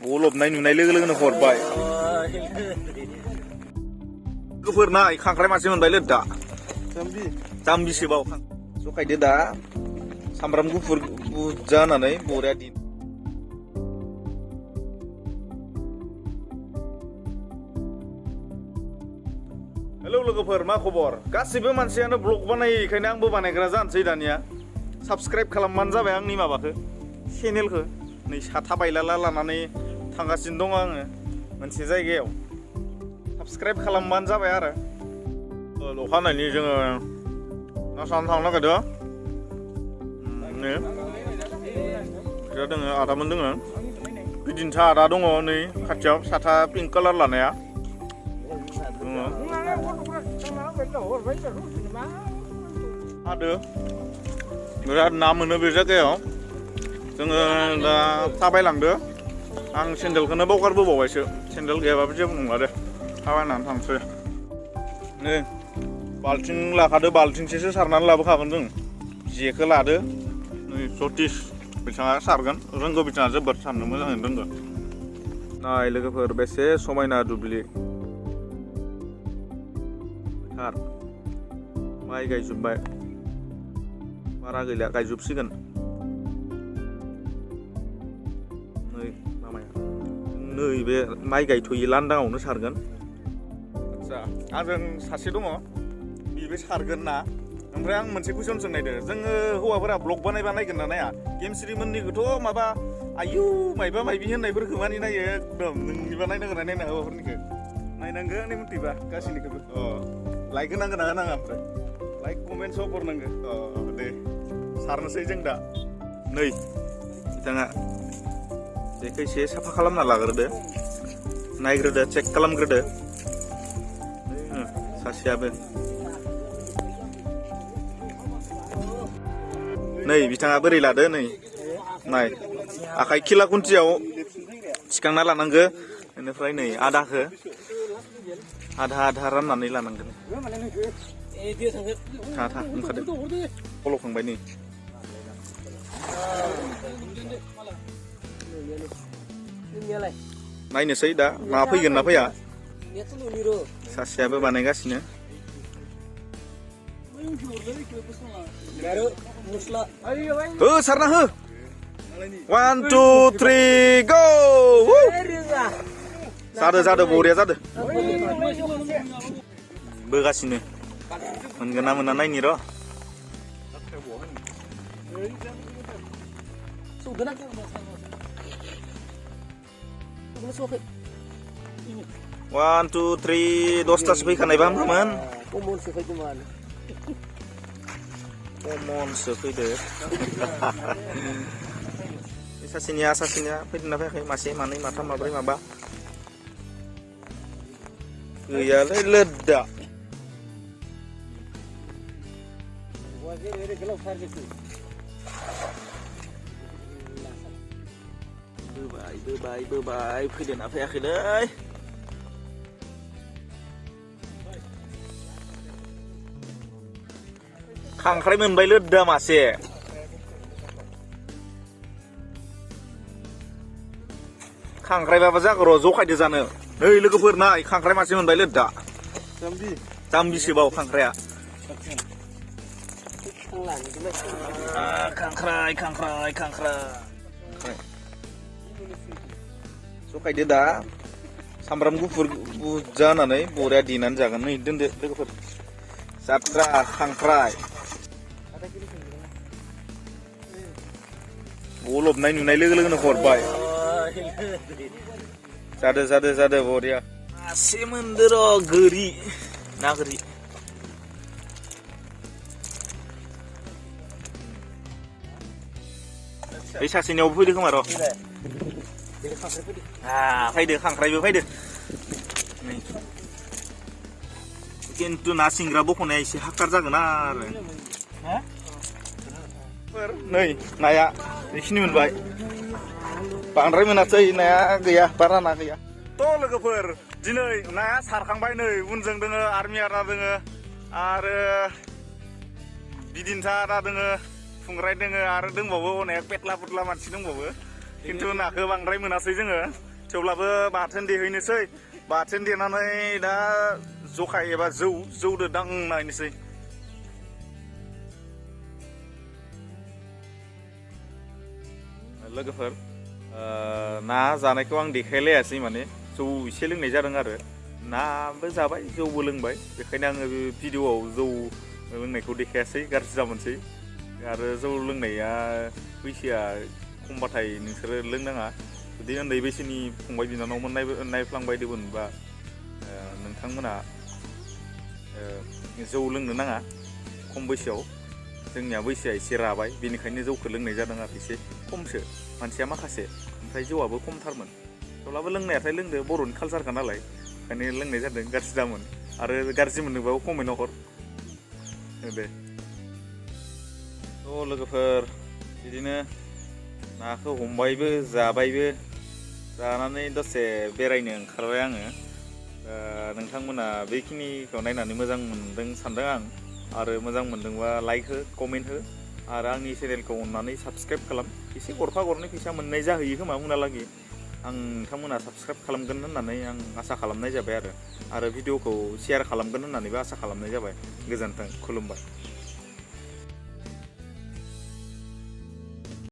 गलबनाय नुनाय लोगो लोगोनो हरबाय गोफोरनाय खांख्राइ मासे मोनबाय लोद्दा जाम्बिसोबाव जखायदो दा सामब्राम गुफुर बुरजा होनानै बरिया दिन हेलौ लोगोफोर मा खबर गासिबो मानसियानो ब्लग बानायो बेखायनो आंबो बानायग्रा जानोसै दानिया साबस्क्राइब खालामबानो जाबाय आंनि माबाखौ चेनेलखौ नै साथा बायलाला लानानै थांगासिनो दङ आङो मोनसे जायगायाव साबस्क्राइब खालामबानो जाबाय आरो अखानायनि जोङो ना सानो थांनो नागिरदों दङ आदामोन दङ बिदिनोसो आदा दङ नै खाथियाव साथा पिंक कालार लानाया हादो बिराद ना मोनो बे जायगायाव जोङो दा थाबायलांदो आं सेन्देलखौनो बावगारबोबावबायसो सेन्देल गैयाबाबो जेबो नंला दे थाबायनानै थांसै नै बाल्थिं लाखादो बाल्थिंसेसो सारनानै लाबोखागोन जों जेखौ लादो नै सतीश बिथाङा सारगोन रोंगौ बिथाङा जोबोद सारनो मोजाङैनो रोंगौ नाय लोगोफोर बेसे समायना दुब्लि माइ गायजोब्बाय बारा गैला गायजोबसिगोन नै मामाया नै बे माइ गायथ'यै लांदाङावनो सारगोन आदसा आंजों सासे दङ बेबो सारगोन ना ओमफ्राय आं मोनसे कुइसन सोंनायदो जोङो हौवाफोरा ब्लग बानायबा नायगोन ना नाया गेमस्रि मोननिखौथ' माबा आयु मायबा मायबि होननायफोरखौ मानि नायो एकदम नोंनिबा नायनांगोन ना नायना हौवाफोरनिखौ नायनांगोन नै मथिबा गासैनिखौबो लाइक होनांगोन ना होनाङा ओमफ्राय लाइक कमेन्ट सब हरनांगौ दे सारनोसै जों दा नै बिथाङा बेखौ एसे साफा खालामना लाग्रोदो नायग्रोदो चेक खालामग्रोदो सासेयाबो नै बिथाङा बोरै लादो नै नाय आखाइ खिला खुन्थियाव थिखांना लानांगो बेनिफ्राय नै आदाखौ आधा आधा राननानै लानांगोन था ओंखारदो फल'खांबाय नै नायनोसै दा मा फैगोन ना फैया सासेयाबो बानायगासिनो हो सारना हो 1 2 3 go जादो बरिया जादो बोगासिनो मोनगोन ना मोना नायनि र' 1 2 3 10तासो फैखानायबा हामगौमोन कमनसो फैदो सासेनिया फैदोंना फैयाखै मासे मानै माथाम माब्रै माबा गैयालै Lwdda बोबाय फैदोंना फैयाखैलै खांख्राइ मोनबाय Lwdda मासे खांख्राइ बाबा जागोन र' जखायदो जानो नै लोगोफोर नाय खांख्राइ मासे मोनबाय Lwdda जाम्बिसोबाव खांख्राइया खांख्राइ जखायदो दा सामब्राम गुफुर बुरजा होनानै बरिया देनानै जागोन नै दोनदो लोगोफोर जात्रा खांख्राइ गलबनाय नुनाय लोगो लोगोनो हरबाय जादो बरिया मासे मोनदो र' गोरि ना गोरि बै सासेनियावबो फैदो खोमा र' फैदो खांख्राइबो फैदो खिन्थु ना सिंग्रा बख'नाया एसे हाकार जागोन आरो नै नाया बेखिनि मोनबाय बांद्राय मोनासै नाया गैया बारा ना गैया थ' लोगोफोर दिनै नाया सारखांबाय नै उनजों दोङो आर्मि आदा दोङो आरो बिदिन्था आदा दोङो फुंग्राय दोङो आरो दंबावो अनेक पेटला पुटला मानसि दंबावो खिन्थु नाखौ बांद्राय मोनासै जोङो थेवब्लाबो बाथोन देहैनोसै बाथोन देनानै दा जखाय एबा जौदो दांनायनोसै लोगोफोर ना जानायखौ आं देखायलायासै माने जौ एसे लोंनाय जादों आरो नाबो जाबाय जौबो लोंबाय बेखायनो आङो बे भिडिअआव जौ लोंनायखौ देखायासै गाज्रि जामोनसै आरो जौ लोंनाया बैसोआ खमबाथाय नोंसोरो लोंनाङा जुदि उन्दै बैसोनि फंबाय बिनानावमोन नायफ्लांबायदोंमोनबा नोंथांमोना जौ लोंनो नाङा खम बैसोआव जोंनिया बैसोआ एसे राबाय बेनिखायनो जौखौ लोंनाय जादों आरो एसे खमसो मानसिया माखासे ओमफ्राय जौआबो खमथारमोन थेवब्लाबो लोंनायाथाय लोंदो बर'नि कालसारखा नालाय ओंखायनो लोंनाय जादों गाज्रि जामोन आरो गाज्रि मोनदोंबाबो कमेन्टआव हर दे थ' लोगोफोर बिदिनो नाखौ हमबायबो जाबायबो जानानै दसे बेरायनो ओंखारबाय आङो नोंथांमोना बेखिनिखौ नायनानै मोजां मोनदों सानदों आं आरो मोजां मोनदोंबा लाइक हो कमेन्ट हो आरो आंनि चेनेलखौ अननानै साबस्क्राइब खालाम एसे गरफा गरनै फैसा मोननाय जाहैयो खोमा उनहालागै आं नोंथांमोना साबस्क्राइब खालामगोन होननानै आं आसा खालामनाय जाबाय आरो भिडिअखौ शेयार खालामगोन होननानैबो आसा खालामनाय जाबाय गोजोन्थों खुलुमबाय।